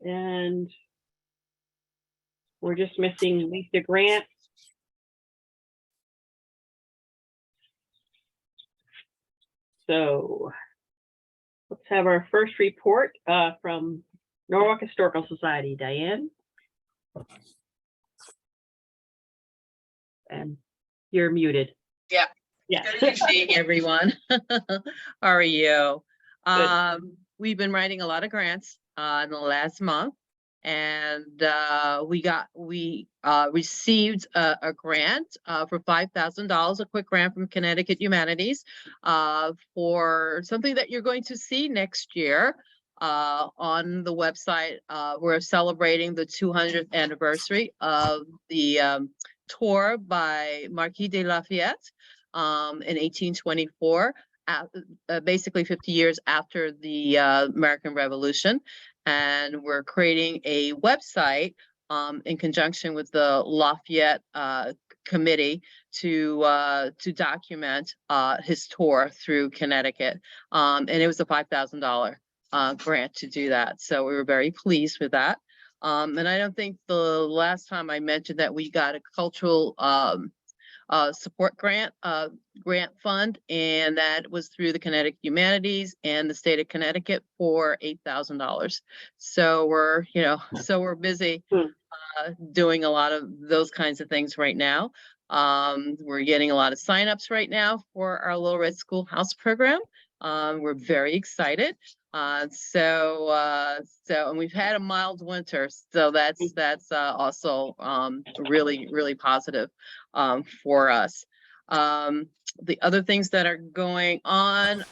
And we're just missing Lisa Grant. So let's have our first report from Norwalk Historical Society. Diane. And you're muted. Yeah. Yeah. Good evening, everyone. How are you? We've been writing a lot of grants in the last month, and we received a grant for $5,000, a quick grant from Connecticut Humanities for something that you're going to see next year on the website. We're celebrating the 200th anniversary of the tour by Marquis de Lafayette in 1824, basically 50 years after the American Revolution. And we're creating a website in conjunction with the Lafayette committee to document his tour through Connecticut. And it was a $5,000 grant to do that. So we were very pleased with that. And I don't think the last time I mentioned that we got a cultural support grant fund, and that was through the Connecticut Humanities and the state of Connecticut for $8,000. So we're busy doing a lot of those kinds of things right now. We're getting a lot of signups right now for our Little Red Schoolhouse program. We're very excited. And we've had a mild winter, so that's also really, really positive for us. The other things that are going on,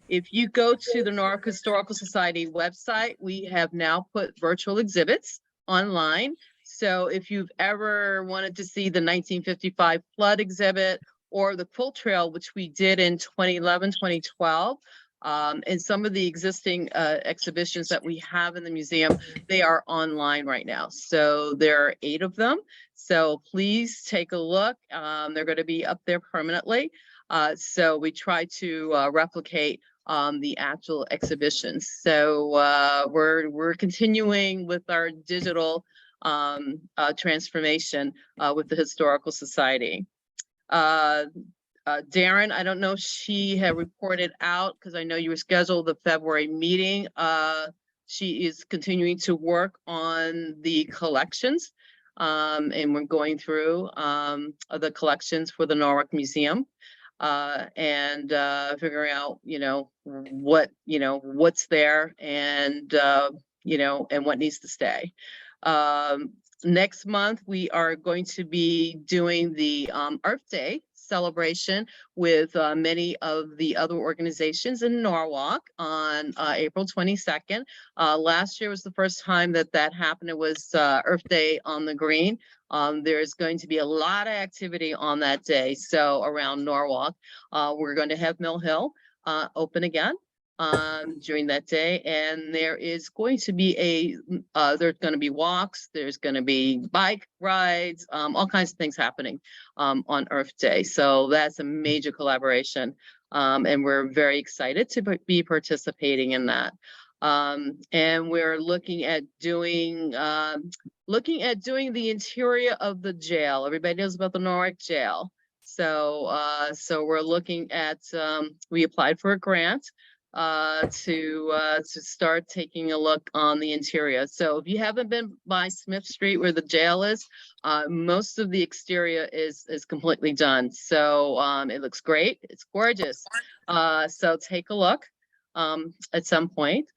if you go to the Norwalk Historical Society website, we have now put virtual exhibits online. So if you've ever wanted to see the 1955 flood exhibit or the quilt trail, which we did in 2011, 2012, and some of the existing exhibitions that we have in the museum, they are online right now. So there are 8 of them. So please take a look. They're going to be up there permanently. So we try to replicate the actual exhibitions. So we're continuing with our digital transformation with the Historical Society. Darren, I don't know if she had reported out, because I know you were scheduled the February meeting. She is continuing to work on the collections, and we're going through the collections for the Norwalk Museum, and figuring out, what's there, and and what needs to stay. Next month, we are going to be doing the Earth Day celebration with many of the other organizations in Norwalk on April 22nd. Last year was the first time that happened. It was Earth Day on the Green. There's going to be a lot of activity on that day. So around Norwalk, we're going to have Mill Hill open again during that day, and there is going to be there's going to be walks, there's going to be bike rides, all kinds of things happening on Earth Day. So that's a major collaboration, and we're very excited to be participating in that. And we're looking at doing the interior of the jail. Everybody knows about the Norwalk jail. So we're looking at we applied for a grant to start taking a look on the interior. So if you haven't been by Smith Street where the jail is, most of the exterior is completely done. So it looks great. It's gorgeous. So take a look at some point.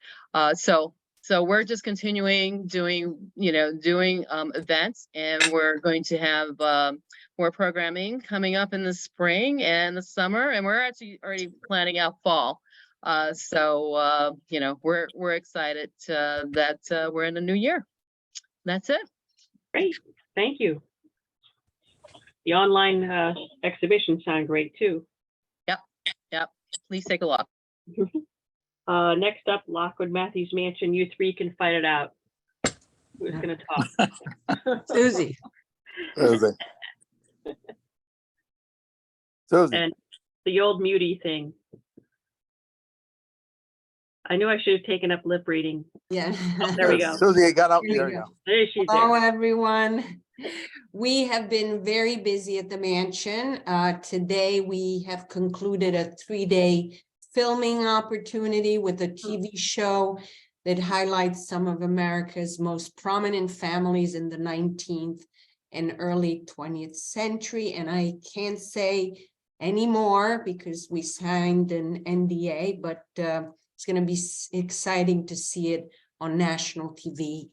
So we're just continuing doing events, and we're going to have more programming coming up in the spring and the summer, and we're actually already planning out fall. We're excited that we're in a new year. That's it. Great, thank you. The online exhibitions sound great too. Yep. Please take a look. Next up, Lockwood Matthews Mansion. You 3 can fight it out. Who's going to talk? Susie. And the old muty thing. I knew I should have taken up lip reading. Yeah. There we go. Susie got up. Here we There you go. go. There she's Hello, there. everyone. We have been very busy at the mansion. Today, we have concluded a 3-day filming opportunity with a TV show that highlights some of America's most prominent families in the 19th and early 20th century. And I can't say any more because we signed an NDA, but it's going to be exciting to see it on national TV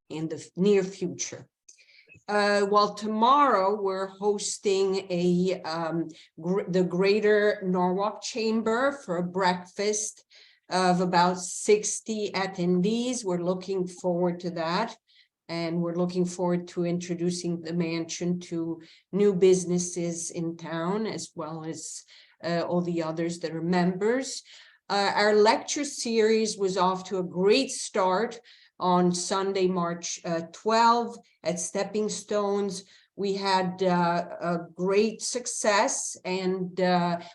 in the near future. Well, tomorrow we're hosting the Greater Norwalk Chamber for a breakfast of about 60 attendees. We're looking forward to that. And we're looking forward to introducing the mansion to new businesses in town, as well as all the others that are members. Our lecture series was off to a great start on Sunday, March 12 at Stepping Stones. We had a great success, and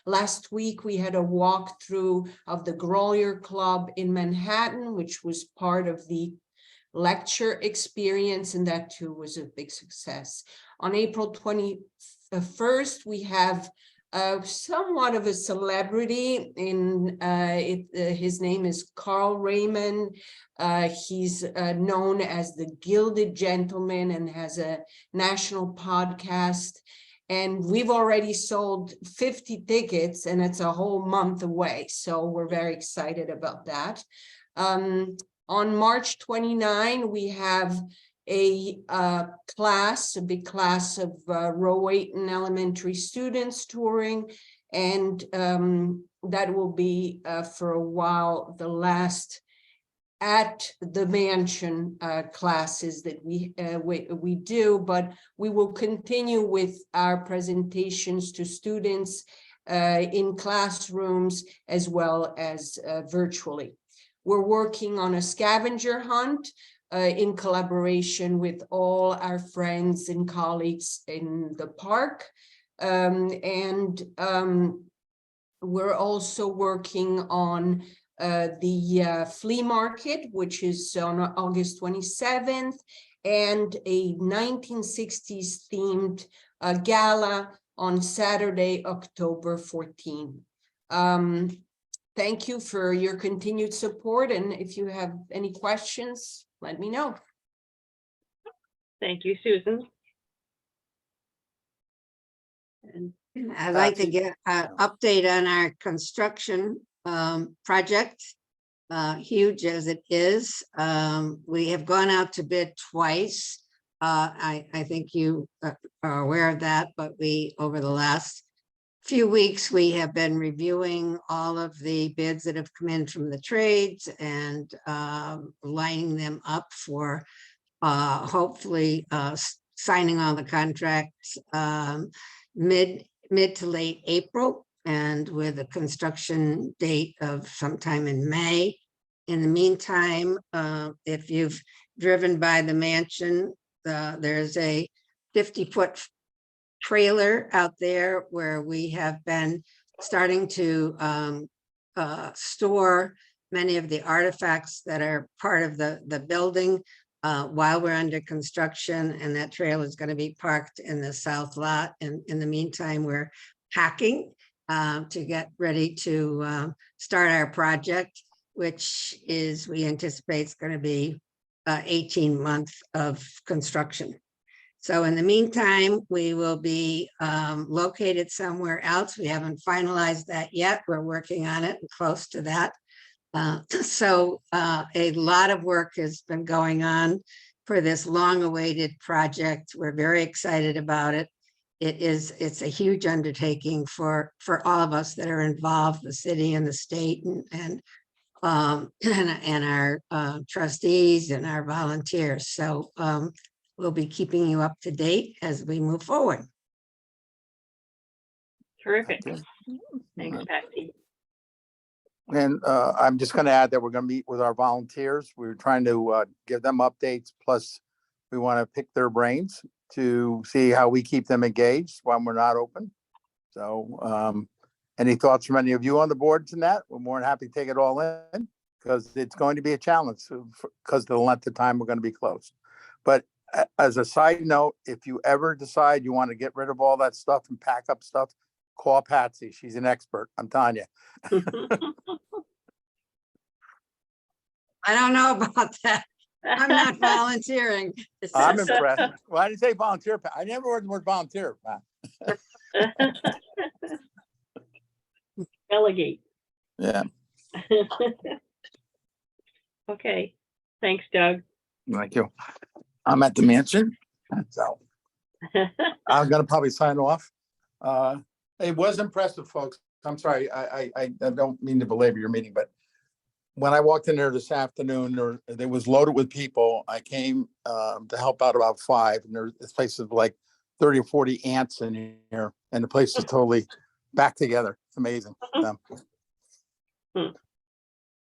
last week we had a walkthrough of the Grolier Club in Manhattan, which was part of the lecture experience, and that too was a big success. On April 21st, we have somewhat of a celebrity in his name is Carl Raymond. He's known as the Gilded Gentleman and has a national podcast. And we've already sold 50 tickets and it's a whole month away. So we're very excited about that. On March 29, we have a big class of Rowayton Elementary students touring, and that will be for a while the last at the mansion classes that we do, but we will continue with our presentations to students in classrooms as well as virtually. We're working on a scavenger hunt in collaboration with all our friends and colleagues in the park. We're also working on the flea market, which is on August 27th, and a 1960s themed gala on Saturday, October 14th. Thank you for your continued support, and if you have any questions, let me know. Thank you, Susan. And I'd like to get an update on our construction project, huge as it is. We have gone out to bid twice. I think you are aware of that, but over the last few weeks, we have been reviewing all of the bids that have come in from the trades and lining them up for hopefully signing all the contracts mid to late April, and with a construction date of sometime in May. In the meantime, if you've driven by the mansion, there's a 50-foot trailer out there where we have been starting to store many of the artifacts that are part of the building while we're under construction, and that trailer is going to be parked in the south lot. And in the meantime, we're packing to get ready to start our project, which is, we anticipate, is going to be 18 months of construction. So in the meantime, we will be located somewhere else. We haven't finalized that yet. We're working on it and close to that. So a lot of work has been going on for this long-awaited project. We're very excited about it. It's a huge undertaking for all of us that are involved, the city and the state, and our trustees and our volunteers. So we'll be keeping you up to date as we move forward. terrific. Thanks, Patsy. And I'm just going to add that we're going to meet with our volunteers. We're trying to give them updates. Plus, we want to pick their brains to see how we keep them engaged when we're not open. So any thoughts from any of you on the boards in that? We're more than happy to take it all in. because it's going to be a challenge because of the length of time we're going to be closed. But as a side note, if you ever decide you want to get rid of all that stuff and pack up stuff, call Patsy. She's an expert. I'm telling you. I don't know about that. I'm not volunteering. I'm impressed. Well, I didn't say volunteer. I never heard the word volunteer. Pat. Delegate. Yeah. Okay, thanks, Doug. Thank you. I'm at the mansion, so I'm gonna probably sign off. It was impressive, folks. I'm sorry, I don't mean to belabor your meeting, but when I walked in there this afternoon, it was loaded with people. I came to help out about 5, and this place is like 30 or 40 ants in here, and the place is totally back together. It's amazing.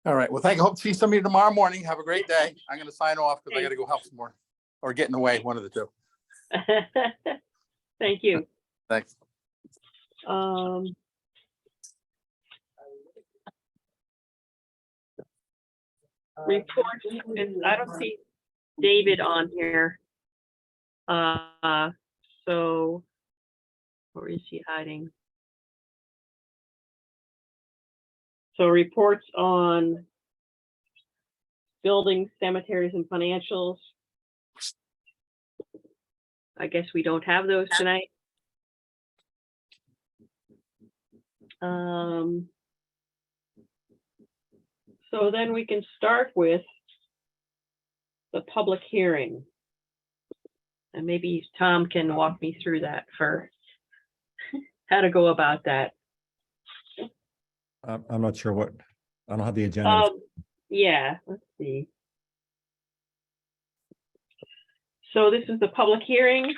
All right. Well, thank you. Hope to see some of you tomorrow morning. Have a great day. I'm going to sign off because I got to go help some more or get in the way, one of the two. Thank you. Thanks. Reports, I don't see David on here. So where is he hiding? So reports on buildings, cemeteries, and financials. I guess we don't have those tonight. So then we can start with the public hearing. And maybe Tom can walk me through that for how to go about that. I'm not sure what, I don't have the agenda. Yeah, let's see. So this is the public hearing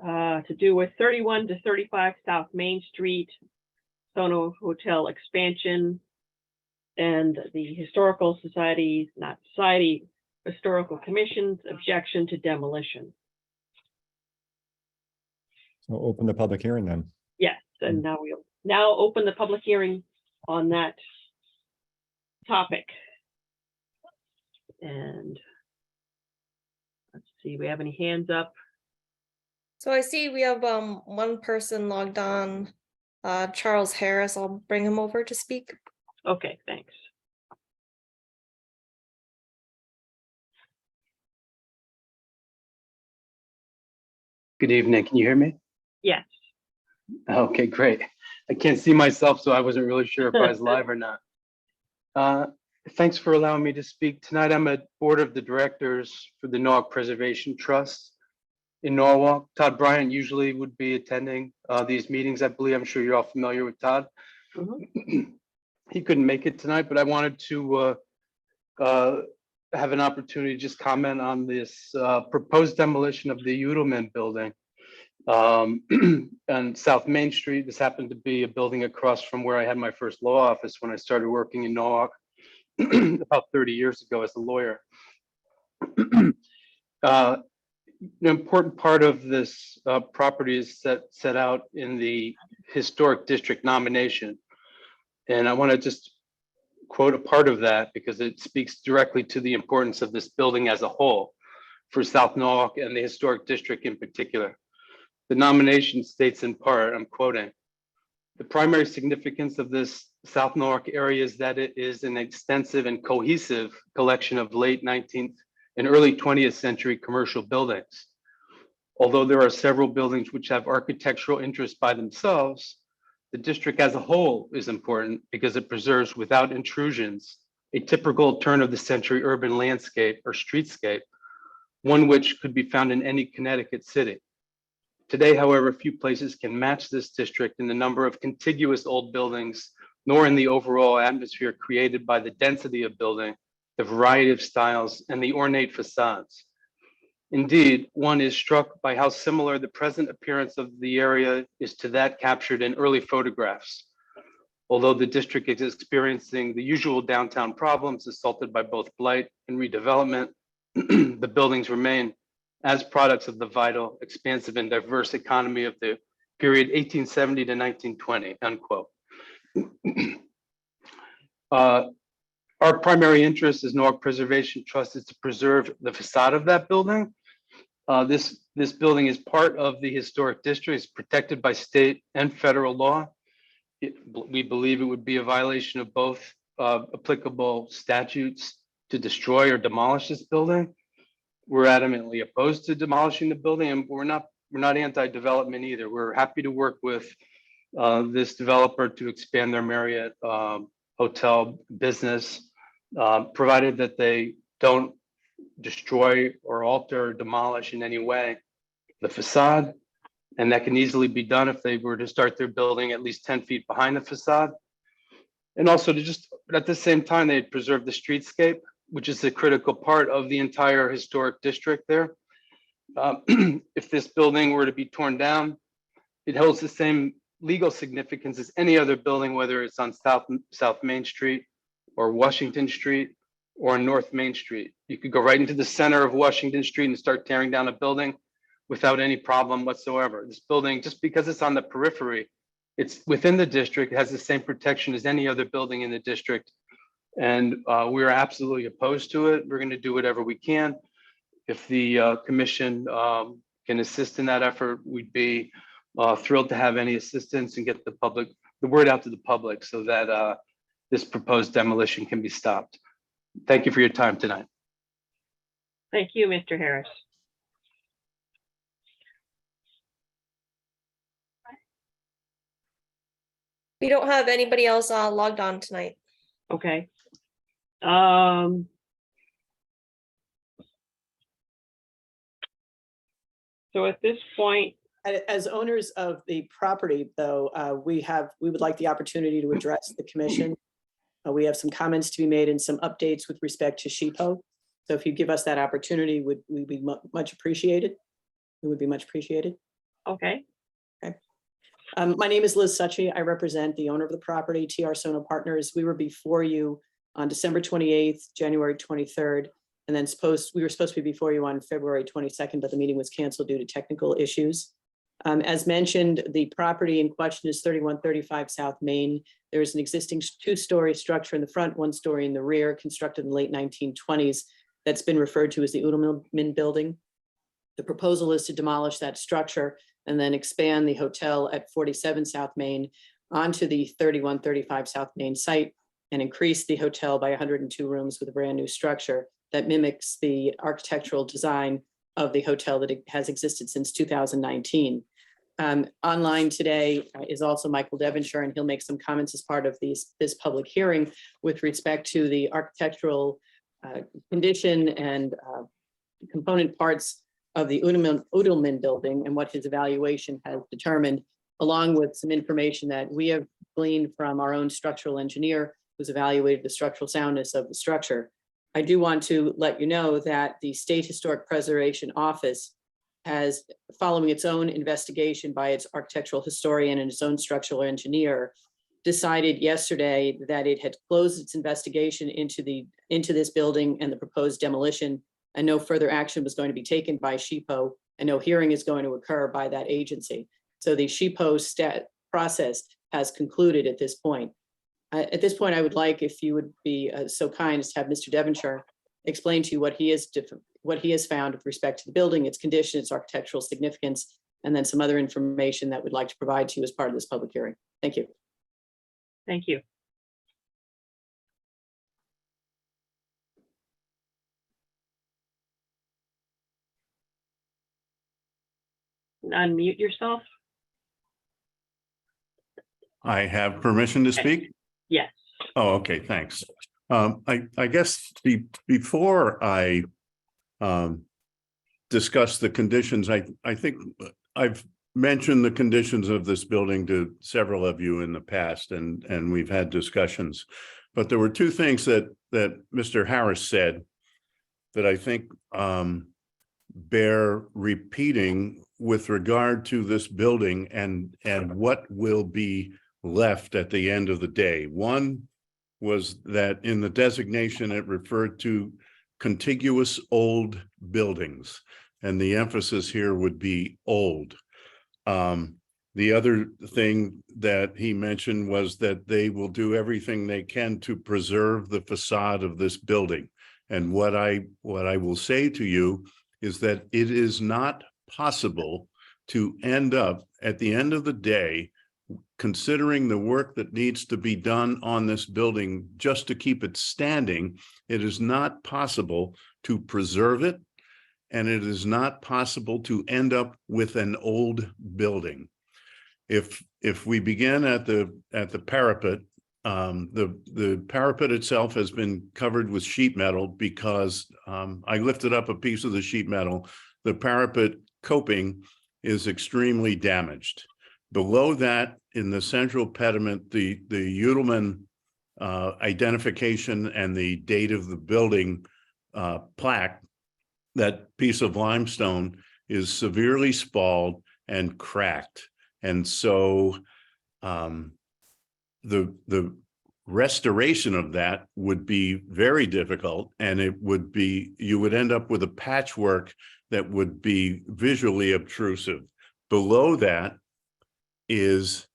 to do with 31 to 35 South Main Street, Sono Hotel expansion, and the Historical Society's, not Society, Historical Commission's objection to demolition. So open the public hearing then. Yes, and now we'll open the public hearing on that topic. And let's see, we have any hands up? So I see we have one person logged on, Charles Harris. I'll bring him over to speak. Okay, thanks. Good evening. Can you hear me? Yes. Okay, great. I can't see myself, so I wasn't really sure if I was live or not. Thanks for allowing me to speak tonight. I'm at board of the directors for the Norwalk Preservation Trust in Norwalk. Todd Bryant usually would be attending these meetings. I believe, I'm sure you're all familiar with Todd. He couldn't make it tonight, but I wanted to have an opportunity to just comment on this proposed demolition of the Udelman building on South Main Street. This happened to be a building across from where I had my first law office when I started working in Norwalk about 30 years ago as a lawyer. An important part of this property is set out in the historic district nomination. And I want to just quote a part of that because it speaks directly to the importance of this building as a whole for South Norwalk and the historic district in particular. The nomination states in part, I'm quoting, "The primary significance of this South Norwalk area is that it is an extensive and cohesive collection of late 19th and early 20th century commercial buildings. Although there are several buildings which have architectural interest by themselves, the district as a whole is important because it preserves without intrusions a typical turn of the century urban landscape or streetscape, one which could be found in any Connecticut city. Today, however, few places can match this district in the number of contiguous old buildings, nor in the overall atmosphere created by the density of building, the variety of styles, and the ornate facades. Indeed, one is struck by how similar the present appearance of the area is to that captured in early photographs. Although the district is experiencing the usual downtown problems assaulted by both blight and redevelopment, the buildings remain as products of the vital, expansive, and diverse economy of the period 1870 to 1920, unquote. Our primary interest as Norwalk Preservation Trust is to preserve the facade of that building. This building is part of the historic district. It's protected by state and federal law. We believe it would be a violation of both applicable statutes to destroy or demolish this building. We're adamantly opposed to demolishing the building, and we're not anti-development either. We're happy to work with this developer to expand their Marriott hotel business, provided that they don't destroy or alter or demolish in any way the facade. And that can easily be done if they were to start their building at least 10 feet behind the facade. And also to just, at the same time, they preserve the streetscape, which is a critical part of the entire historic district there. If this building were to be torn down, it holds the same legal significance as any other building, whether it's on South Main Street or Washington Street or North Main Street. You could go right into the center of Washington Street and start tearing down a building without any problem whatsoever. This building, just because it's on the periphery, it's within the district, it has the same protection as any other building in the district. And we're absolutely opposed to it. We're going to do whatever we can. If the commission can assist in that effort, we'd be thrilled to have any assistance and get the word out to the public so that this proposed demolition can be stopped. Thank you for your time tonight. Thank you, Mr. Harris. We don't have anybody else logged on tonight. Okay. So at this point, As owners of the property, though, we would like the opportunity to address the commission. We have some comments to be made and some updates with respect to Shippo. So if you give us that opportunity, we'd be much appreciated. It would be much appreciated. okay, My name is Liz Succi. I represent the owner of the property, TR Sono Partners. We were before you on December 28th, January 23rd, and then we were supposed to be before you on February 22nd, but the meeting was canceled due to technical issues. As mentioned, the property in question is 3135 South Main. There is an existing 2-story structure in the front, 1 story in the rear, constructed in the late 1920s. That's been referred to as the Udelman building. The proposal is to demolish that structure and then expand the hotel at 47 South Main onto the 3135 South Main site and increase the hotel by 102 rooms with a brand new structure that mimics the architectural design of the hotel that has existed since 2019. Online today is also Michael Devonshire, and he'll make some comments as part of this public hearing with respect to the architectural condition and component parts of the Udelman building and what his evaluation has determined, along with some information that we have gleaned from our own structural engineer who's evaluated the structural soundness of the structure. I do want to let you know that the State Historic Preservation Office has, following its own investigation by its architectural historian and its own structural engineer, decided yesterday that it had closed its investigation into this building and the proposed demolition, and no further action was going to be taken by Shippo, and no hearing is going to occur by that agency. So the Shippo process has concluded at this point. At this point, I would like, if you would be so kind as to have Mr. Devonshire explain to you what he has found with respect to the building, its condition, its architectural significance, and then some other information that we'd like to provide to you as part of this public hearing. Thank you. thank you. Unmute yourself. I have permission to speak? Yes. Oh, okay, thanks. I guess before I discuss the conditions, I think I've mentioned the conditions of this building to several of you in the past, and we've had discussions. But there were 2 things that Mr. Harris said that I think bear repeating with regard to this building and what will be left at the end of the day. One was that in the designation, it referred to contiguous old buildings, and the emphasis here would be old. The other thing that he mentioned was that they will do everything they can to preserve the facade of this building. And what I will say to you is that it is not possible to end up at the end of the day, considering the work that needs to be done on this building just to keep it standing, it is not possible to preserve it. And it is not possible to end up with an old building. If we begin at the parapet, the parapet itself has been covered with sheet metal because I lifted up a piece of the sheet metal. The parapet coping is extremely damaged. Below that, in the central pediment, the Udelman identification and the date of the building plaque, that piece of limestone is severely spalled and cracked. And so the restoration of that would be very difficult, and you would end up with a patchwork that would be visually obtrusive. Below that is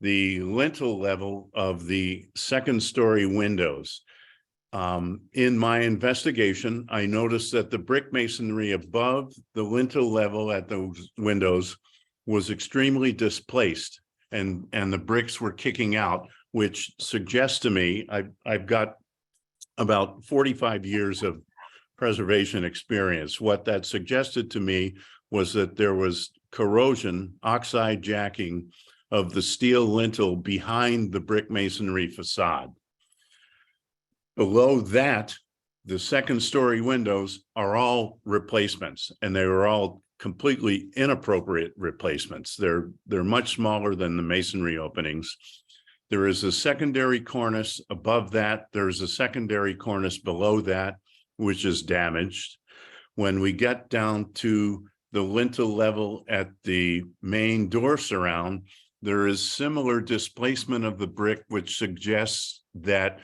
the lintel level of the second-story windows. In my investigation, I noticed that the brick masonry above the lintel level at those windows was extremely displaced, and the bricks were kicking out, which suggests to me, I've got about 45 years of preservation experience. What that suggested to me was that there was corrosion, oxide jacking of the steel lintel behind the brick masonry facade. Below that, the second-story windows are all replacements, and they were all completely inappropriate replacements. They're much smaller than the masonry openings. There is a secondary cornice above that. There's a secondary cornice below that, which is damaged. When we get down to the lintel level at the main door surround, there is similar displacement of the brick, which suggests that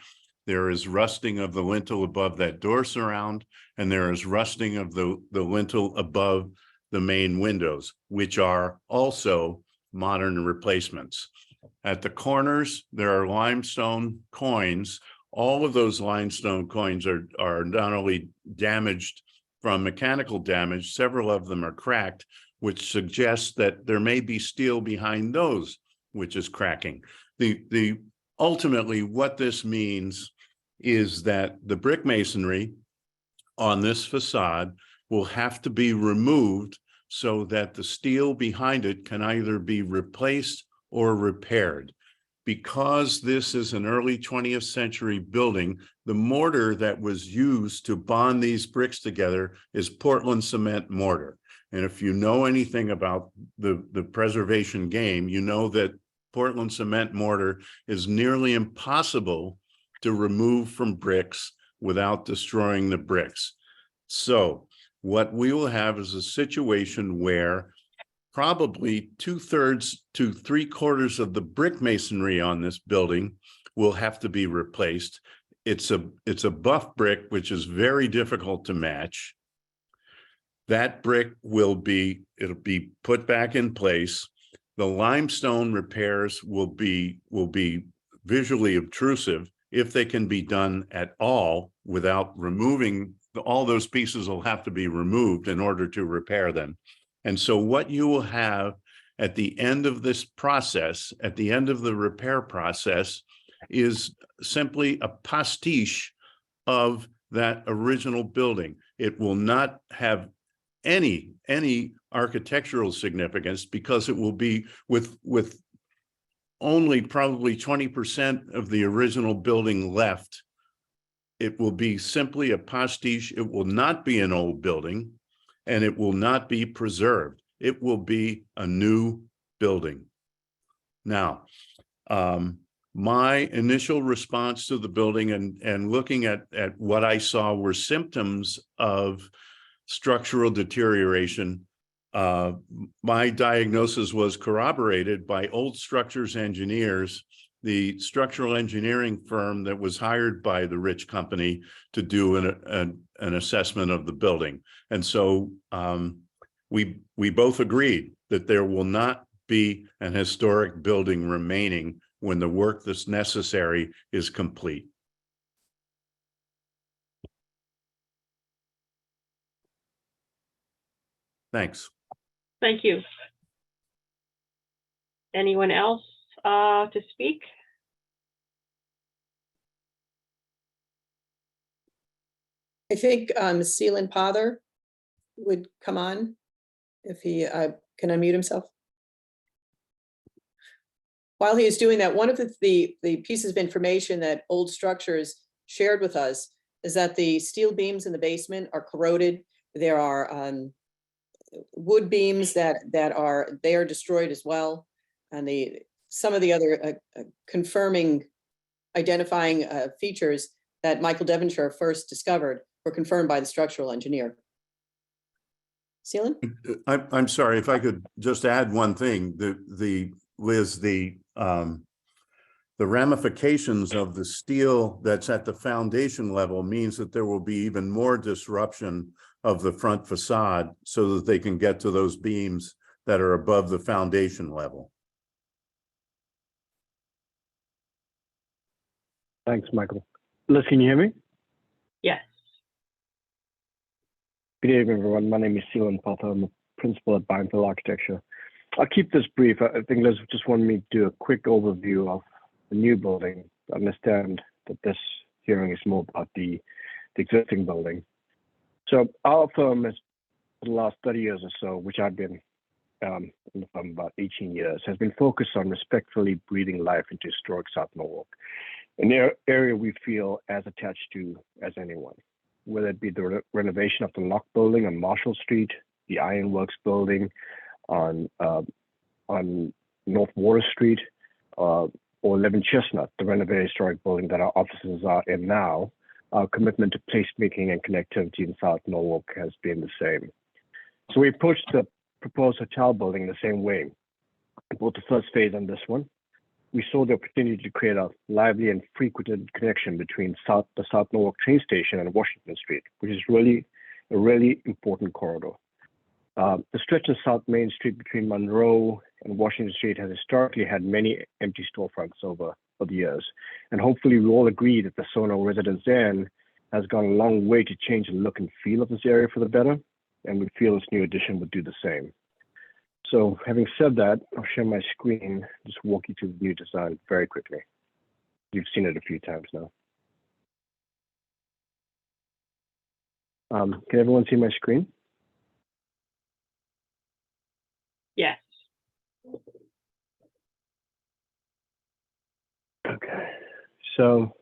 there is rusting of the lintel above that door surround, and there is rusting of the lintel above the main windows, which are also modern replacements. At the corners, there are limestone coins. All of those limestone coins are not only damaged from mechanical damage, several of them are cracked, which suggests that there may be steel behind those, which is cracking. Ultimately, what this means is that the brick masonry on this facade will have to be removed so that the steel behind it can either be replaced or repaired. Because this is an early 20th century building, the mortar that was used to bond these bricks together is Portland cement mortar. And if you know anything about the preservation game, you know that Portland cement mortar is nearly impossible to remove from bricks without destroying the bricks. So what we will have is a situation where probably 2/3 to 3/4 of the brick masonry on this building will have to be replaced. It's a buff brick, which is very difficult to match. That brick it'll be put back in place. The limestone repairs will be visually obtrusive if they can be done at all without removing. All those pieces will have to be removed in order to repair them. And so what you will have at the end of this process, at the end of the repair process, is simply a pastiche of that original building. It will not have any architectural significance because it will be with only probably 20% of the original building left. It will be simply a pastiche. It will not be an old building, and it will not be preserved. It will be a new building. Now, my initial response to the building and looking at what I saw were symptoms of structural deterioration. My diagnosis was corroborated by Old Structures Engineers, the structural engineering firm that was hired by the Rich Company to do an assessment of the building. And so we both agreed that there will not be an historic building remaining when the work that's necessary is complete. Thanks. Thank you. Anyone else to speak? I think Seelan Pother would come on if he can unmute himself. While he is doing that, one of the pieces of information that Old Structures shared with us is that the steel beams in the basement are corroded. There are wood beams that are destroyed as well. And some of the other identifying features that Michael Devonshire first discovered were confirmed by the structural engineer. Seelan? I'm sorry, if I could just add one thing, Liz, the ramifications of the steel that's at the foundation level means that there will be even more disruption of the front facade so that they can get to those beams that are above the foundation level. Thanks, Michael. Liz, can you hear me? Yes. Good evening, everyone. My name is Seelan Pother. I'm a principal at Bindfold Architecture. I'll keep this brief. I think Liz just wanted me to do a quick overview of the new building. I understand that this hearing is more about the existing building. So our firm has, for the last 30 years or so, which I've been in the firm about 18 years, has been focused on respectfully breathing life into historic South Norwalk, an area we feel as attached to as anyone, whether it be the renovation of the Lock building on Marshall Street, the Ironworks building on North Water Street, or 11 Chestnut, the renovated historic building that our offices are in now. Our commitment to placemaking and connectivity in South Norwalk has been the same. So we approached the proposed hotel building the same way. Both the first phase and this one, we saw the opportunity to create a lively and frequented connection between the South Norwalk train station and Washington Street, which is really a really important corridor. The stretch of South Main Street between Monroe and Washington Street has historically had many empty storefronts over the years. And hopefully we all agree that the Sono Residence Inn has gone a long way to change the look and feel of this area for the better. And we feel this new addition would do the same. So having said that, I'll share my screen, just walk you through the new design very quickly. You've seen it a few times now. Can everyone see my screen? Yes. Okay, so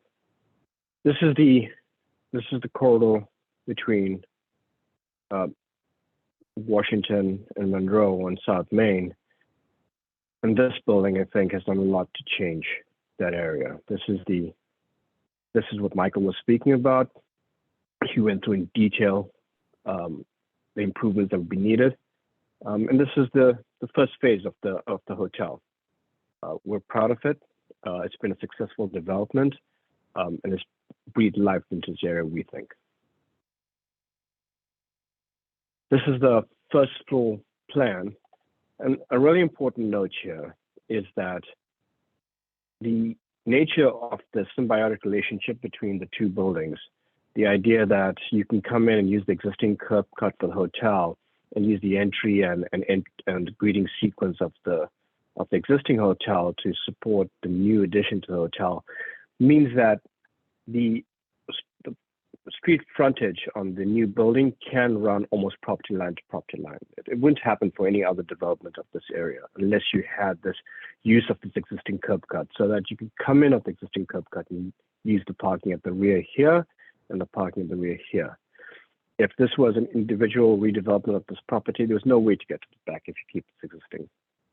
this is the corridor between Washington and Monroe on South Main. And this building, I think, has done a lot to change that area. This is what Michael was speaking about. He went through in detail the improvements that would be needed. And this is the first phase of the hotel. We're proud of it. It's been a successful development, and it's breathed life into this area, we think. This is the first floor plan. And a really important note here is that the nature of the symbiotic relationship between the two buildings, the idea that you can come in and use the existing curb cut for the hotel and use the entry and greeting sequence of the existing hotel to support the new addition to the hotel, means that the street frontage on the new building can run almost property line to property line. It wouldn't happen for any other development of this area unless you had this use of this existing curb cut, so that you can come in off the existing curb cut and use the parking at the rear here and the parking at the rear here. If this was an individual redevelopment of this property, there's no way to get to the back if you keep this existing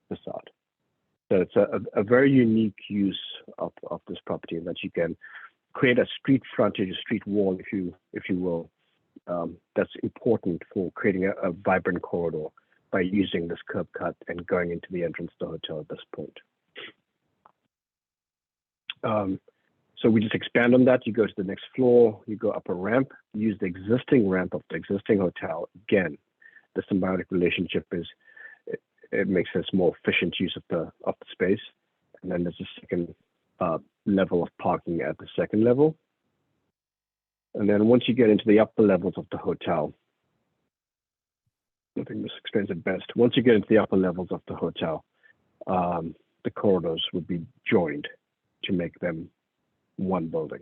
facade. So it's a very unique use of this property, that you can create a street frontage, a street wall, if you will. That's important for creating a vibrant corridor by using this curb cut and going into the entrance to the hotel at this point. So we just expand on that. You go to the next floor, you go up a ramp, use the existing ramp of the existing hotel. Again, the symbiotic relationship is it makes sense more efficient use of the space. And then there's a second level of parking at the second level. And then once you get into the upper levels of the hotel, I think this explains it best. Once you get into the upper levels of the hotel, the corridors would be joined to make them one building.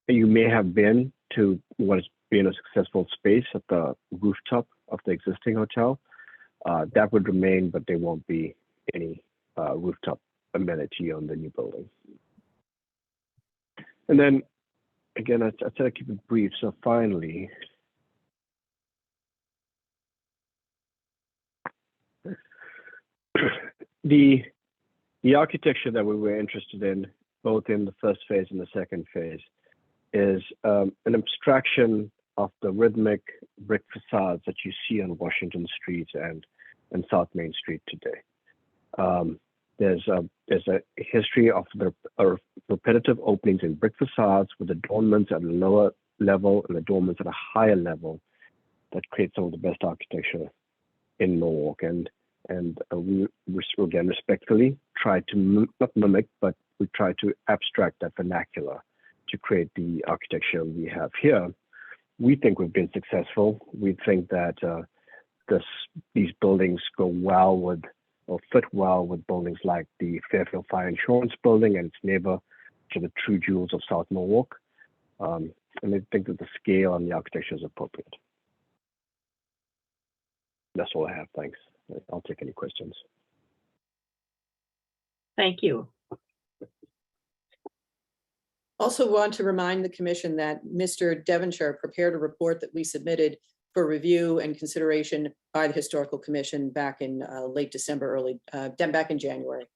You may have been to what has been a successful space at the rooftop of the existing hotel. That would remain, but there won't be any rooftop amenity on the new building. And then, again, I said I'd keep it brief. So finally, the architecture that we were interested in, both in the first phase and the second phase, is an abstraction of the rhythmic brick facades that you see on Washington Street and South Main Street today. There's a history of the repetitive openings in brick facades with adornments at a lower level and adornments at a higher level that create some of the best architecture in Norwalk. And we again respectfully try to not mimic, but we try to abstract that vernacular to create the architecture we have here. We think we've been successful. We think that these buildings go well with, or fit well with, buildings like the Fairfield Fire Insurance Building and its neighbor, which are the true jewels of South Norwalk. And I think that the scale and the architecture is appropriate. That's all I have. Thanks. I'll take any questions. Thank you. Also want to remind the commission that Mr. Devonshire prepared a report that we submitted for review and consideration by the Historical Commission back in late December, back in January.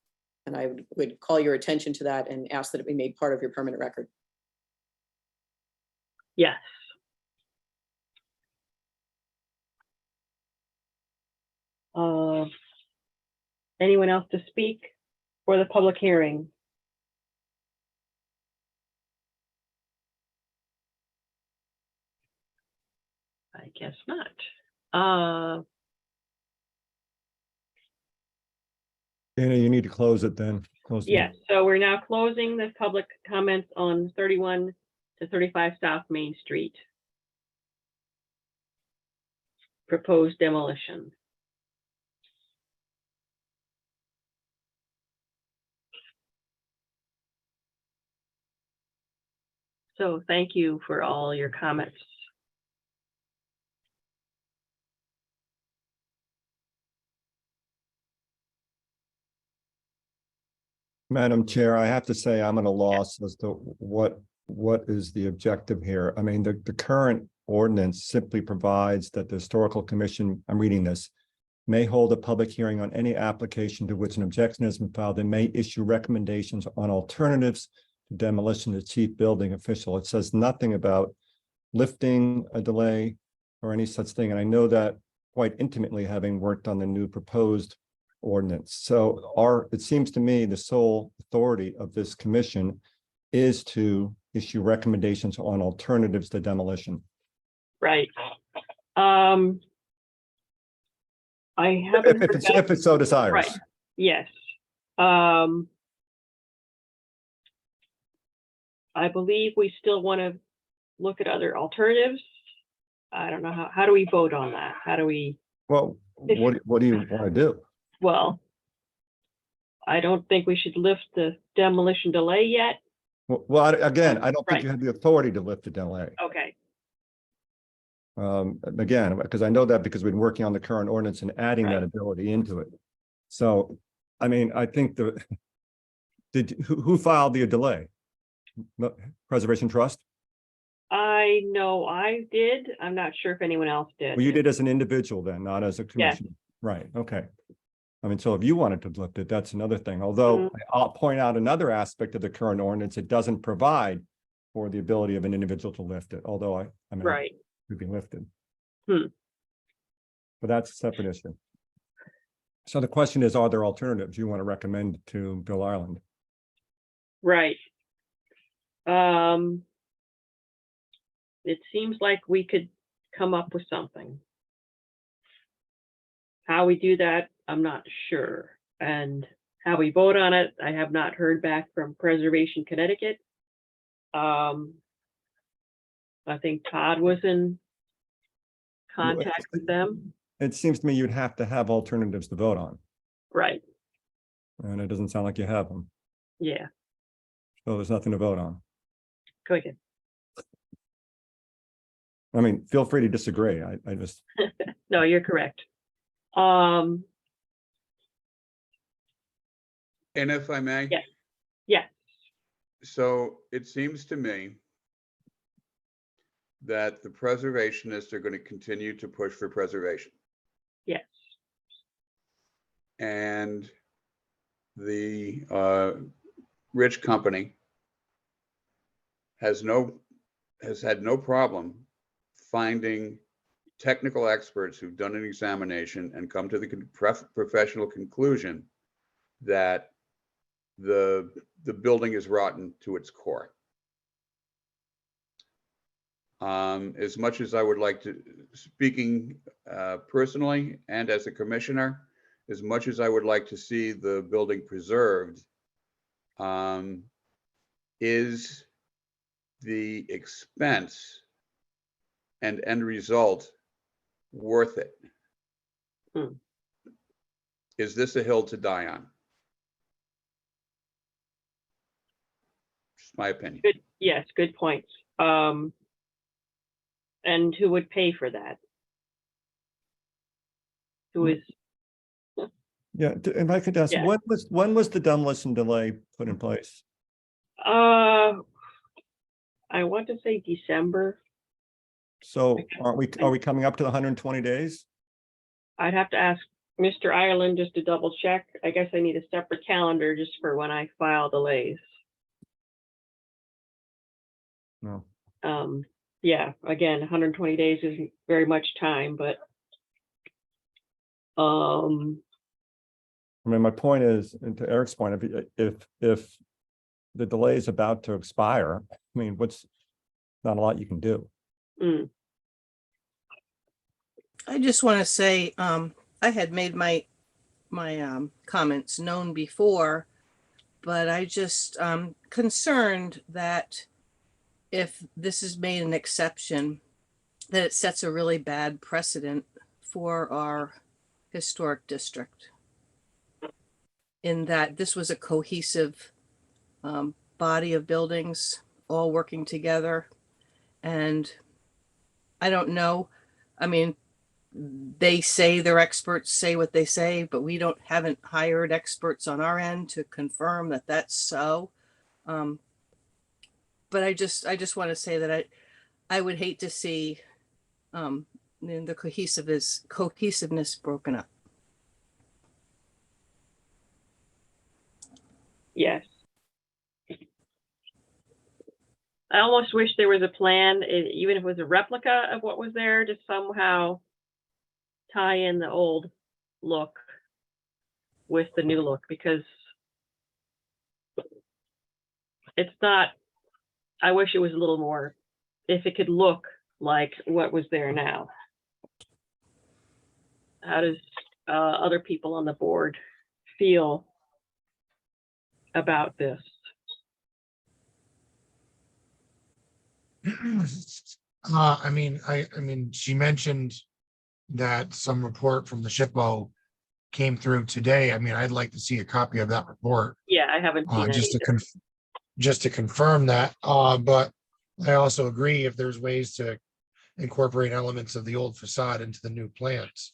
And I would call your attention to that and ask that it be made part of your permanent record. Yes. Anyone else to speak for the public hearing? I guess not. Dana, you need to close it then. Close the- Yes, so we're now closing the public comments on 31 to 35 South Main Street. Proposed demolition. So thank you for all your comments. Madam Chair, I have to say I'm at a loss as to what is the objective here. I mean, the current ordinance simply provides that the Historical Commission, I'm reading this, may hold a public hearing on any application to which an objection has been filed and may issue recommendations on alternatives to demolition to chief building official. It says nothing about lifting a delay or any such thing. And I know that quite intimately, having worked on the new proposed ordinance. So it seems to me the sole authority of this commission is to issue recommendations on alternatives to demolition. Right. I haven't heard back. If it's so desirous. Right. Yes. I believe we still want to look at other alternatives. I don't know how do we vote on that? How do we? Well, what do you want to do? Well, I don't think we should lift the demolition delay yet. Well, again, I don't think Right. you have the authority to lift the delay. Okay. Again, because I know that because we've been working on the current ordinance and adding that Right. ability into it. So, I mean, I think who filed the delay? Preservation Trust? I know I did. I'm not sure if anyone else did. Well, you did as an individual then, not as a Yes. commission. Right, okay. I mean, so if you wanted to lift it, that's another thing. Although I'll point out another aspect of the current ordinance, it doesn't provide for the ability of an individual to lift it, although I mean, Right. it could be lifted. Hmm. But that's a separate issue. So the question is, are there alternatives you want to recommend to Bill Ireland? Right. It seems like we could come up with something. How we do that, I'm not sure. And how we vote on it, I have not heard back from Preservation Connecticut. I think Todd was in contact with them. It seems to me you'd have to have alternatives to vote on, Right, and it doesn't sound like you have them. yeah, So there's nothing to vote on. go ahead. I mean, feel free to disagree. I just, No, you're correct. And if I may? Yes. Yes. So it seems to me that the preservationists are going to continue to push for preservation. Yes. And the rich company has had no problem finding technical experts who've done an examination and come to the professional conclusion that the building is rotten to its core. As much as I would like to, speaking personally and as a commissioner, as much as I would like to see the building preserved, is the expense and end result worth it? Is this a hill to die on? Just my opinion. Good, yes, good points. And who would pay for that? Who is, yeah, if I could ask, Yeah. when was the demolition delay put in place? I want to say December. So are we coming up to the 120 days? I'd have to ask Mr. Ireland just to double check. I guess I need a separate calendar just for when I file delays. No. Yeah, again, 120 days isn't very much time, but I mean, my point is, and to Eric's point, if the delay is about to expire, I mean, not a lot you can do. I just want to say, I had made my comments known before, but I just concerned that if this is made an exception, that it sets a really bad precedent for our historic district. In that this was a cohesive body of buildings all working together. And I don't know, I mean, they say their experts say what they say, but we haven't hired experts on our end to confirm that that's so. But I just want to say that I would hate to see the cohesiveness broken up. yes. I almost wish there was a plan, even if it was a replica of what was there, to somehow tie in the old look with the new look, because it's not, I wish it was a little more, if it could look like what was there now. How does other people on the board feel about this? I mean, she mentioned that some report from the Shippo came through today. I mean, I'd like to see a copy of that report. Yeah, I haven't seen that just to confirm that. But I also agree if there's ways to incorporate elements of the old facade into the new plans.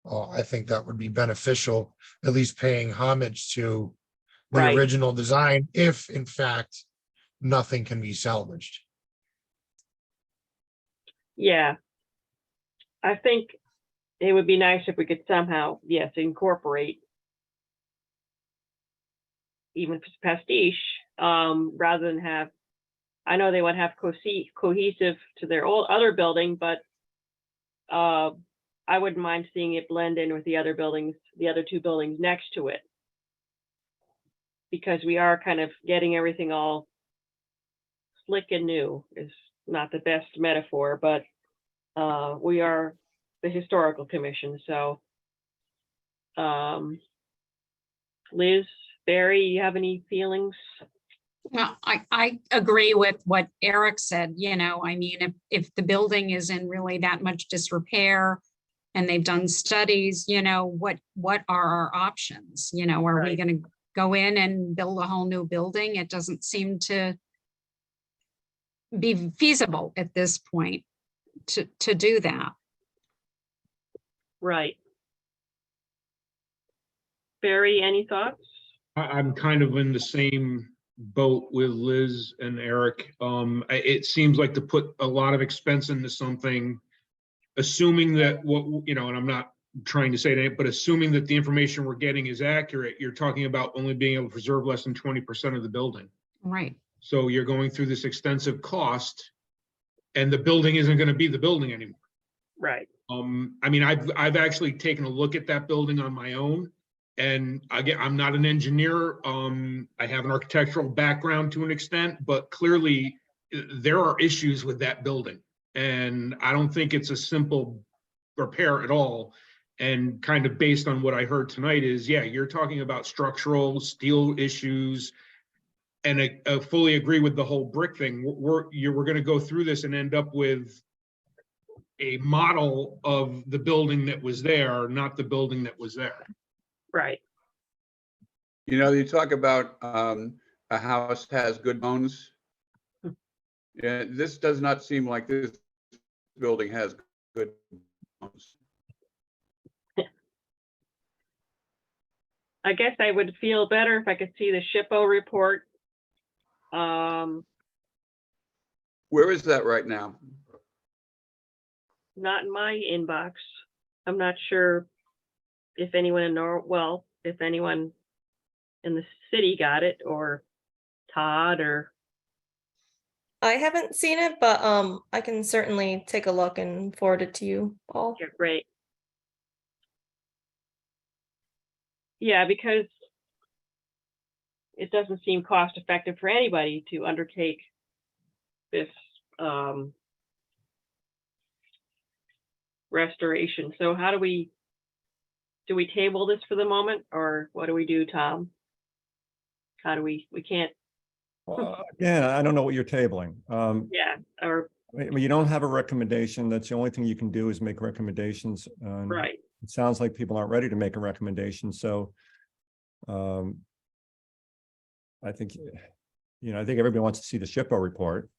I think that would be beneficial, at least paying homage to the Right. original design, if in fact nothing can be salvaged. Yeah. I think it would be nice if we could somehow, yes, incorporate, even if it's pastiche, rather than have, I know they would have cohesive to their old other building, but I wouldn't mind seeing it blend in with the other buildings, the other two buildings next to it. Because we are kind of getting everything all slick and new, is not the best metaphor, but we are the historical commission, so Liz, Barry, you have any feelings? Well, I agree with what Eric said, I mean, if the building is in really that much disrepair and they've done studies, what are our options? Are we Right. going to go in and build a whole new building? It doesn't seem to be feasible at this point to do that. Right. Barry, any thoughts? I'm kind of in the same boat with Liz and Eric. It seems like to put a lot of expense into something, assuming that and I'm not trying to say that, but assuming that the information we're getting is accurate, you're talking about only being able to preserve less than 20% of the building. Right. So you're going through this extensive cost and the building isn't going to be the building anymore. Right. I mean, I've actually taken a look at that building on my own. And again, I'm not an engineer. I have an architectural background to an extent, but clearly there are issues with that building. And I don't think it's a simple repair at all. And kind of based on what I heard tonight is, yeah, you're talking about structural steel issues. And I fully agree with the whole brick thing. We're going to go through this and end up with a model of the building that was there, not the building that was there. Right. You talk about a house has good bones. Yeah, this does not seem like this building has good bones. I guess I would feel better if I could see the Shippo report. Where is that right now? Not in my inbox. I'm not sure if anyone in if anyone in the city got it, or Todd, or. I haven't seen it, but I can certainly take a look and forward it to you, Paul. Yeah, great. Yeah, because it doesn't seem cost effective for anybody to undertake this restoration. So how do we table this for the moment, or what do we do, Tom? How do we can't. Yeah, I don't know what you're tabling. Yeah, or. You don't have a recommendation. That's the only thing you can do is make recommendations. Right. It sounds like people aren't ready to make a recommendation. So I think, I think everybody wants to see the Shippo report.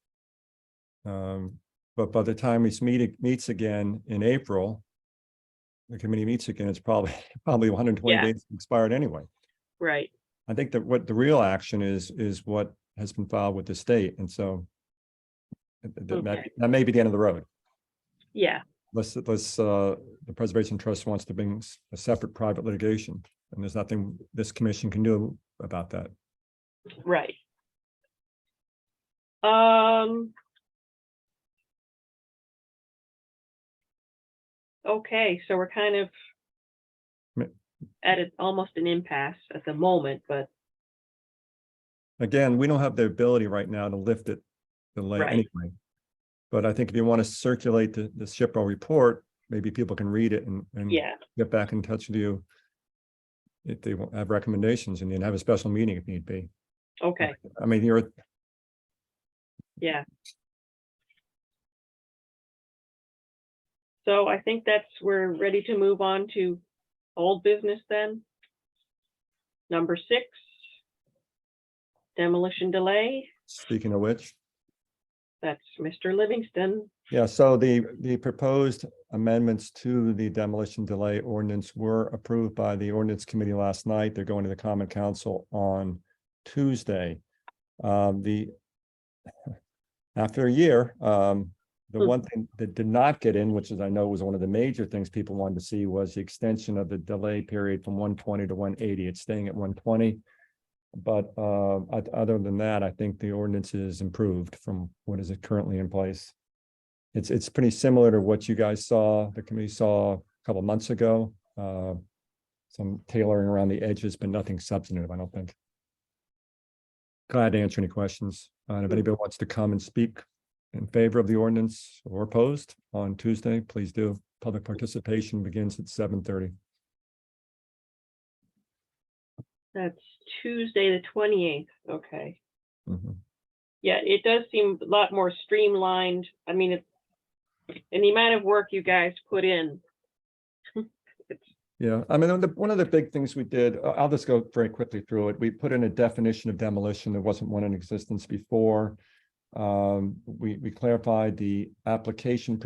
But by the time this meeting meets again in April, the committee meets again, it's probably 120 days expired anyway. Right. I think that what the real action is what has been filed with the state. And so that may be the end of the road. Yeah. Unless the Preservation Trust wants to bring a separate private litigation, and there's nothing this commission can do about that. Right. Okay, so we're kind of at almost an impasse at the moment, but. Again, we don't have the ability right now to lift it delay anyway. But I think if you want to circulate the Shippo report, maybe people can read it and get back in touch with you if they have recommendations, and then have a special meeting if need be. Okay. I mean, yeah. So I think we're ready to move on to old business then. Number 6, demolition delay. Speaking of which. That's Mr. Livingston. Yeah, so the proposed amendments to the demolition delay ordinance were approved by the ordinance committee last night. They're going to the common council on Tuesday. After a year, the one thing that did not get in, which is I know was one of the major things people wanted to see, was the extension of the delay period from 120 to 180. It's staying at 120. But other than that, I think the ordinance is improved from what is currently in place. It's pretty similar to what you guys saw, the committee saw a couple of months ago. Some tailoring around the edges, but nothing substantive, I don't think. Glad to answer any questions. And if anybody wants to come and speak in favor of the ordinance or opposed on Tuesday, please do. Public participation begins at 7:30. That's Tuesday, the 28th. Okay. Mhm. Yeah, it does seem a lot more streamlined. I mean, and the amount of work you guys put in. Yeah, I mean, one of the big things we did, I'll just go very quickly through it. We put in a definition of demolition. There wasn't one in existence before. We clarified the application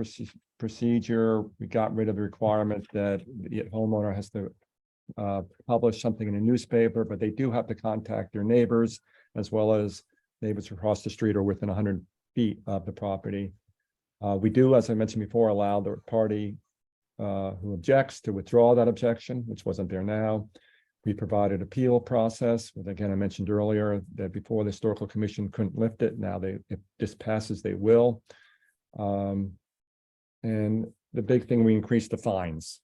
procedure. We got rid of the requirement that the homeowner has to publish something in a newspaper, but they do have to contact their neighbors as well as neighbors across the street or within 100 feet of the property. We do, as I mentioned before, allow the party who objects to withdraw that objection, which wasn't there now. We provided appeal process, but again, I mentioned earlier that before the Historical Commission couldn't lift it. Now if this passes, they will. And the big thing, we increased the fines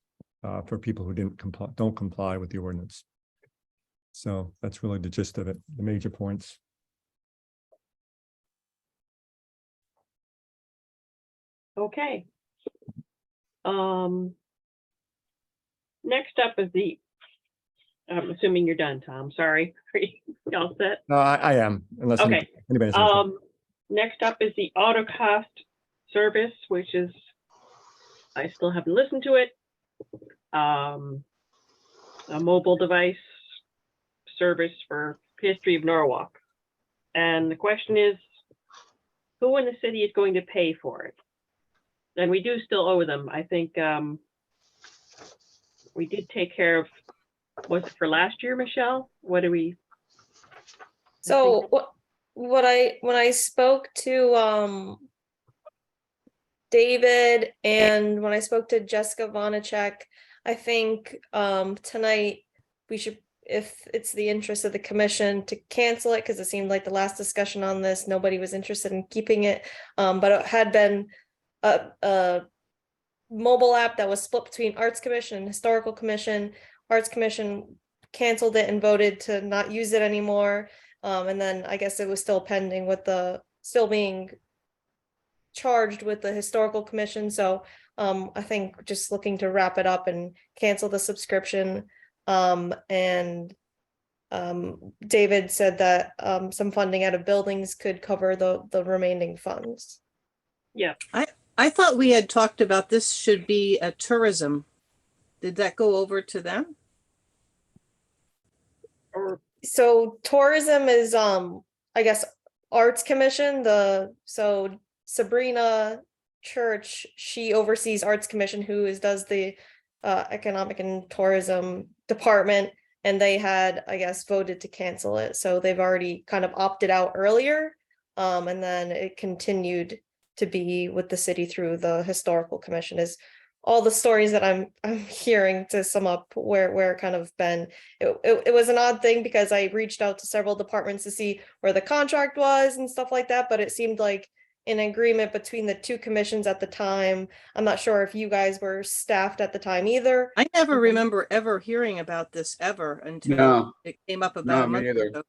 for people who don't comply with the ordinance. So that's really the gist of it, the major points. Okay. Next up is I'm assuming you're done, Tom. Sorry. Are you all set? No, I am, unless Okay. anybody has anything. Next up is the auto cost service, which is, I still haven't listened to it. A mobile device service for history of Norwalk. And the question is, who in the city is going to pay for it? And we do still owe them. I think we did take care of, was it for last year, Michelle? What do we? So when I spoke to David and when I spoke to Jessica Vonacek, I think tonight we should, if it's the interest of the commission, to cancel it, because it seemed like the last discussion on this, nobody was interested in keeping it. But it had been a mobile app that was split between Arts Commission and Historical Commission. Arts Commission canceled it and voted to not use it anymore. And then I guess it was still pending with still being charged with the Historical Commission. So I think just looking to wrap it up and cancel the subscription. And David said that some funding out of buildings could cover the remaining funds. Yeah. I thought we had talked about this should be a tourism. Did that go over to them? So tourism is I guess Arts Commission. So Sabrina Church, she oversees Arts Commission, who does the economic and tourism department, and they had, I guess, voted to cancel it. So they've already kind of opted out earlier, and then it continued to be with the city through the Historical Commission. Is all the stories that I'm hearing, to sum up where it kind of been. It was an odd thing because I reached out to several departments to see where the contract was and stuff like that, but it seemed like an agreement between the two commissions at the time. I'm not sure if you guys were staffed at the time either. I never remember ever hearing about this ever until No. it came up No, about a me month neither. ago.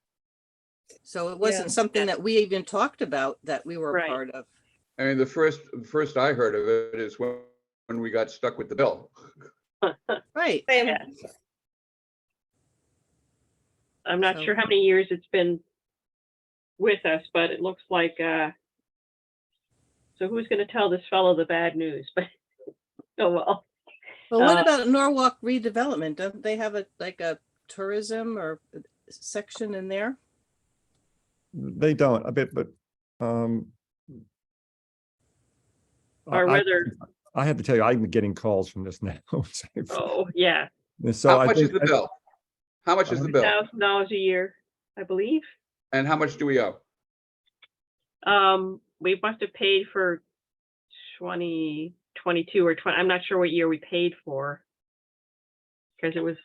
So it wasn't something that we even talked about that we were a Right. part of. I mean, the first I heard of it is when we got stuck with the bill. Right. Same. Yeah. I'm not So- sure how many years it's been with us, but it looks like, so who's going to tell this fellow the bad news? But, oh, well. Well, what about Norwalk redevelopment? Don't they have a tourism or section in there? They don't a bit, but Or whether, I have to tell you, I'm getting calls from this now. oh, yeah, So How I much is think the bill? How much is the bill? $1,000 a year, I believe. And how much do we owe? We must have paid for 2022 or 20, I'm not sure what year we paid for. Because it was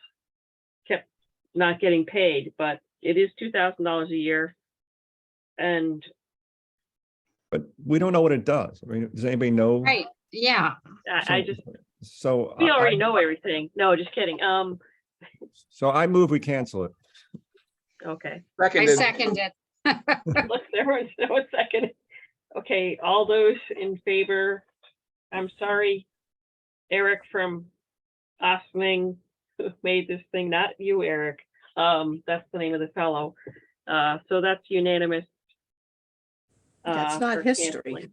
kept not getting paid, but it is $2,000 a year. And But we don't know what it does. I mean, does anybody know? Right, yeah. I just, So we already know everything. No, just kidding. So I move we cancel it. Okay. I Seconded. second it. Look, there was no second. Okay, all those in favor, I'm sorry, Eric from Osming, who made this thing, not you, Eric. That's the name of the fellow. So that's unanimous. That's for not history. canceling.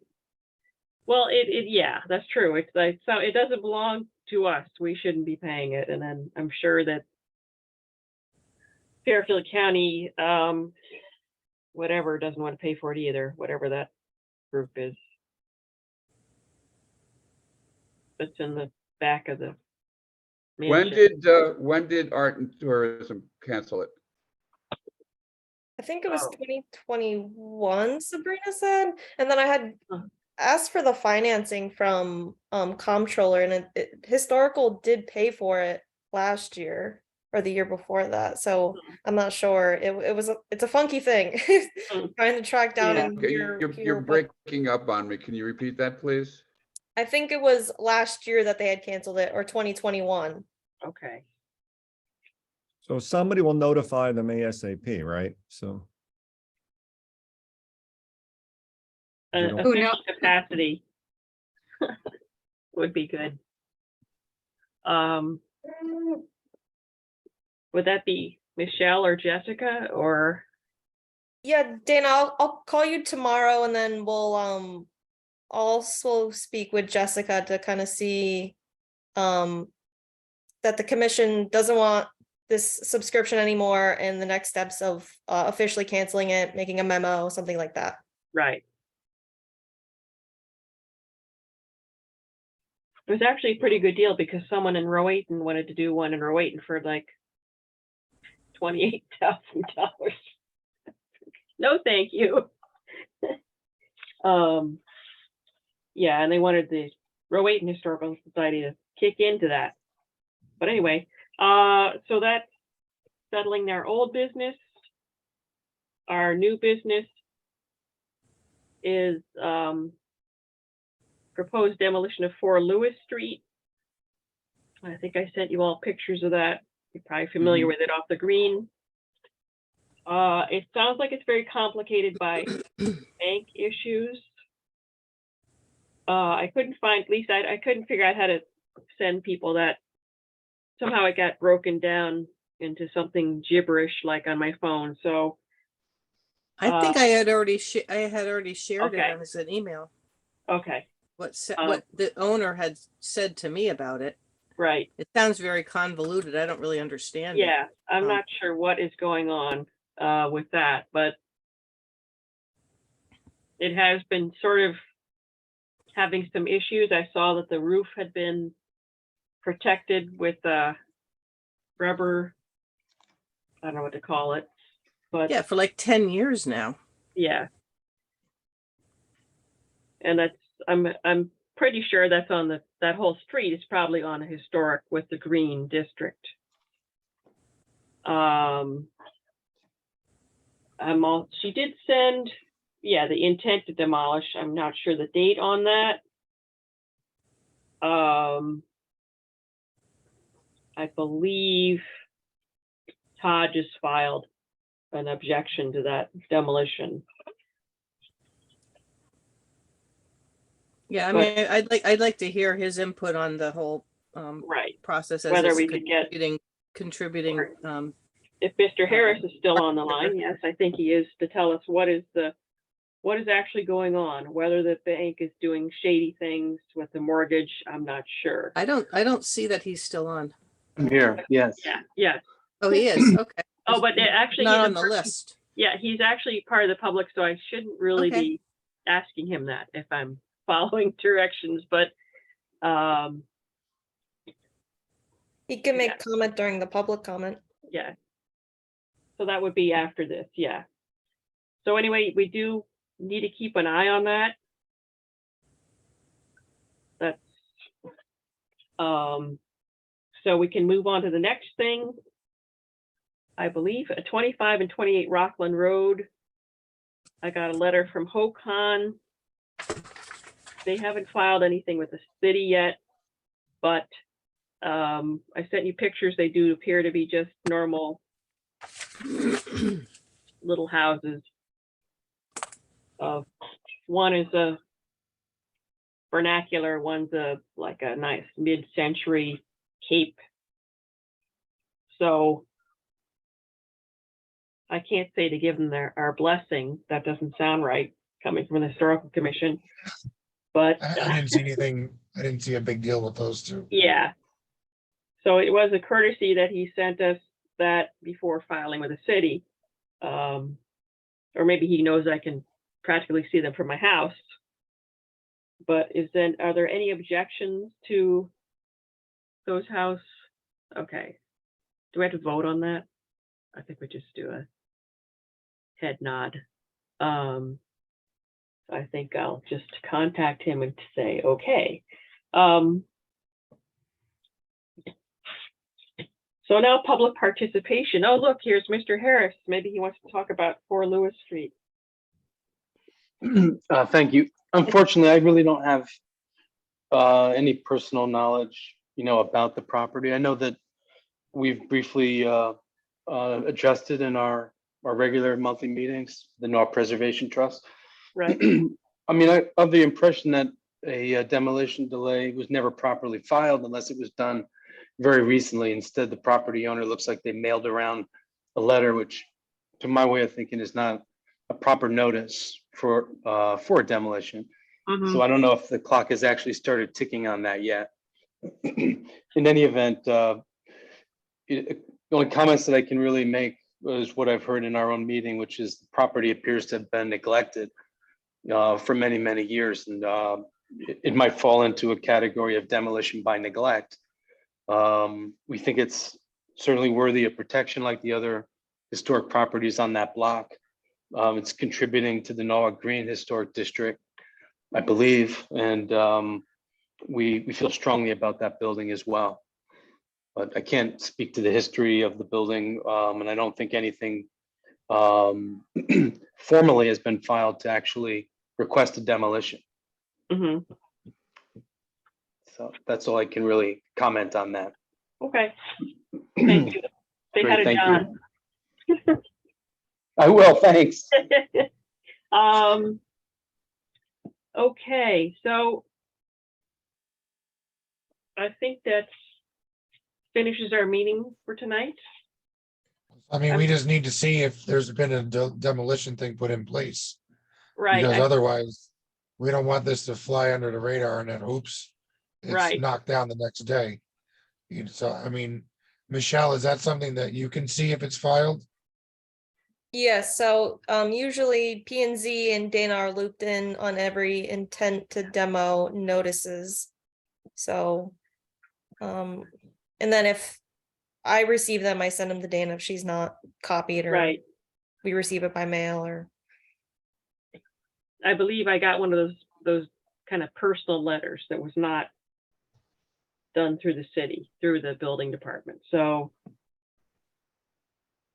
Well, yeah, that's true. It's like, so it doesn't belong to us. We shouldn't be paying it. And then I'm sure that Fairfield County, whatever, doesn't want to pay for it either, whatever that group is. It's in the back of the When mansion. when did Art and Tourism cancel it? I think it was Oh. 2021, Sabrina said, and then I had Huh. asked for the financing from comptroller, and historical did pay for it last year or the year before that, so I'm not sure. It's a funky thing trying to track down Yeah. and Okay, hear you're what. breaking up on me. Can you repeat that, please? I think it was last year that they had canceled it, or 2021. Okay. So somebody will notify them ASAP, right? So. They don't- Who knows? Official capacity would be good. Would that be Michelle or Jessica or? Yeah, Dana, I'll call you tomorrow, and then we'll also speak with Jessica to kind of see that the commission doesn't want this subscription anymore, and the next steps of officially canceling it, making a memo, something like that. Right. It was actually a pretty good deal because someone in Rowayton wanted to do one in Rowayton for like $28,000. No, thank you. Yeah, and they wanted the Rowayton Historical Society to kick into that. But anyway, so that's settling their old business. Our new business is proposed demolition of 4 Lewis Street. I think I sent you all pictures of that. You're probably familiar with it off the green. It sounds like it's very complicated by bank issues. I couldn't find, at least I couldn't figure out how to send people that. Somehow it got broken down into something gibberish like on my phone. So I think I had already shared Okay. it as an email. okay, What the owner had said to me about it. right. It sounds very convoluted. I don't really understand it. Yeah, I'm not sure what is going on with that, but it has been sort of having some issues. I saw that the roof had been protected with rubber, I don't know what to call it, but Yeah, for like 10 years now. yeah. And that's, I'm pretty sure that's on that whole street is probably on a historic with the green district. She did send, yeah, the intent to demolish. I'm not sure the date on that. I believe Todd just filed an objection to that demolition. Yeah, I But- mean, I'd like to hear his input on the whole Right. process as Whether it's we could get, contributing. if Mr. Harris is still on the line, yes, I think he is, to tell us what is actually going on, whether the bank is doing shady things with the mortgage, I'm not sure. I don't see that he's still on. I'm here, yes. Yeah. Oh, he is. Okay. Oh, but actually. Not he's a on the person- list. Yeah, he's actually part of the public, so I shouldn't really Okay. be asking him that if I'm following directions, but He can make Yeah. comment during the public comment. yeah. So that would be after this, yeah. So anyway, we do need to keep an eye on that. That's so we can move on to the next thing. I believe 25 and 28 Rockland Road. I got a letter from Hokan. They haven't filed anything with the city yet, but I sent you pictures. They do appear to be just normal little houses. One is a vernacular, one's like a nice mid-century cape. So I can't say to give them our blessing. That doesn't sound right coming from the historical commission. But I didn't see anything, I didn't see a big deal with those two. yeah. So it was a courtesy that he sent us that before filing with the city. Or maybe he knows I can practically see them from my house. But are there any objections to those house? Okay. Do we have to vote on that? I think we just do a head nod. I think I'll just contact him and say, okay. So now public participation. Oh, look, here's Mr. Harris. Maybe he wants to talk about 4 Lewis Street. Thank you. Unfortunately, I really don't have any personal knowledge, about the property. I know that we've briefly addressed it in our regular monthly meetings, the Norwalk Preservation Trust. Right. I mean, I of the impression that a demolition delay was never properly filed unless it was done very recently. Instead, the property owner looks like they mailed around a letter, which to my way of thinking is not a proper notice for a demolition. Mhm. So I don't know if the clock has actually started ticking on that yet. In any event, the only comments that I can really make is what I've heard in our own meeting, which is the property appears to have been neglected for many, many years. And it might fall into a category of demolition by neglect. We think it's certainly worthy of protection like the other historic properties on that block. It's contributing to the Norwalk Green Historic District, I believe, and we feel strongly about that building as well. But I can't speak to the history of the building, and I don't think anything formally has been filed to actually request a demolition. Mhm. So that's all I can really comment on that. Okay. Thank you. Say hi Great, to thank John. I will, thanks. Okay, so I think that finishes our meeting for tonight. I mean, we just need to see if there's been a demolition thing put in place. Right. Because otherwise, we don't want this to fly under the radar and then oops, it's Right. knocked down the next day. So, I mean, Michelle, is that something that you can see if it's filed? Yes, so usually P and Z and Dana are looped in on every intent to demo notices. So, and then if I receive them, I send them to Dana if she's not copied, or Right. we receive it by mail, or I believe I got one of those kind of personal letters that was not done through the city, through the building department. So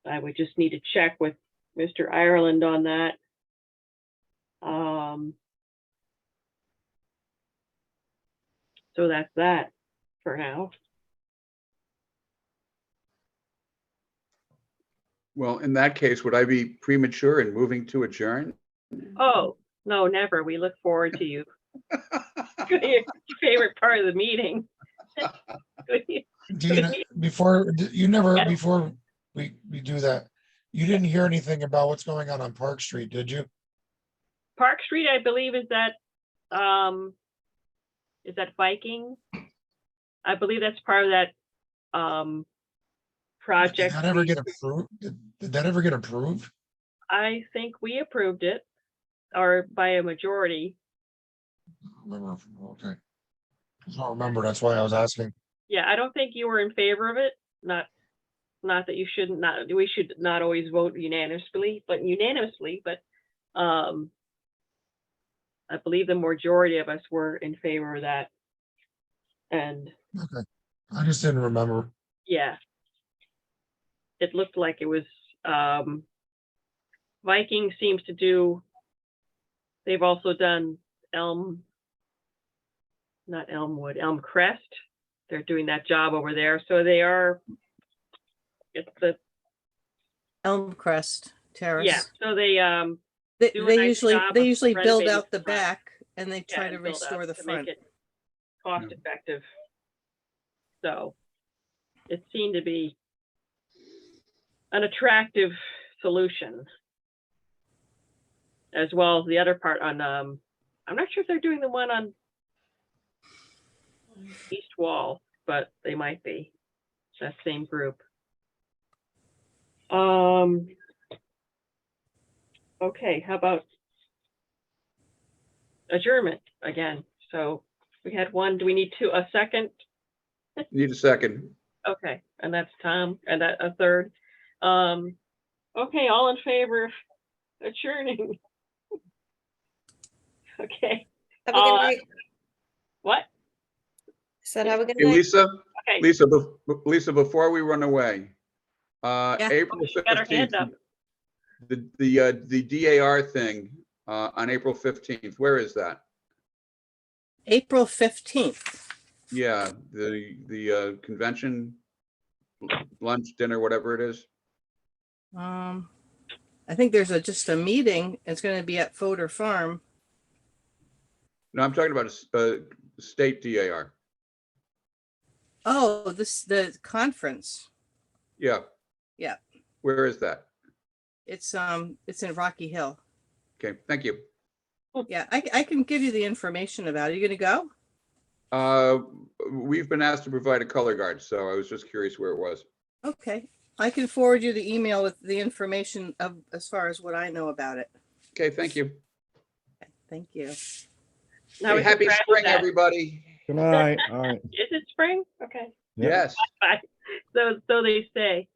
I would just need to check with Mr. Ireland on that. So that's that for now. Well, in that case, would I be premature in moving to adjourn? Oh, no, never. We look forward to you. Your favorite part of the meeting. Dina, before we do that, you didn't hear anything about what's going on Park Street, did you? Park Street, I believe, is that Viking? I believe that's part of that project. Did that ever get approved? Did that ever get approved? I think we approved it, or by a majority. Okay. I don't remember, that's why I was asking. Yeah, I don't think you were in favor of it. Not that you shouldn't, we should not always vote unanimously, but I believe the majority of us were in favor of that. And Okay, I just didn't remember. yeah, it looked like it was, Viking seems to do, they've also done Elm Crest. They're doing that job over there. So they are, it's the Elm Crest Terrace. Yeah, so they do a They nice usually job they of usually build renovating out the the front. back and they try and to build restore up the to front. make it cost effective. So it seemed to be an attractive solution. As well as the other part on, I'm not sure if they're doing the one on East Wall, but they might be. It's that same group. Okay, how about adjournment again? So we had one, do we need a second? Need a second. Okay, and that's Tom, and that a third. Okay, all in favor of adjourning? Okay. Have a good night. What? Said have a good Hey, night. Lisa, Okay. Lisa, before we run away, April She got her 15th, hand up. the DAR thing, on April 15th, where is that? April 15th. Yeah, the convention, lunch, dinner, whatever it is. I think there's just a meeting. It's going to be at Fodor Farm. No, I'm talking about a state DAR. Oh, the conference. Yeah. Yeah. Where is that? It's in Rocky Hill. Okay, thank you. Yeah, I can give you the information about it. Are you going to go? We've been asked to provide a color guard, so I was just curious where it was. Okay, I can forward you the email with the information of as far as what I know about it. Okay, thank you. Thank you. Now Hey, we can happy scratch spring, that. everybody. Good night. All right. Is it spring? Okay. Yep. Yes. Bye. So they say.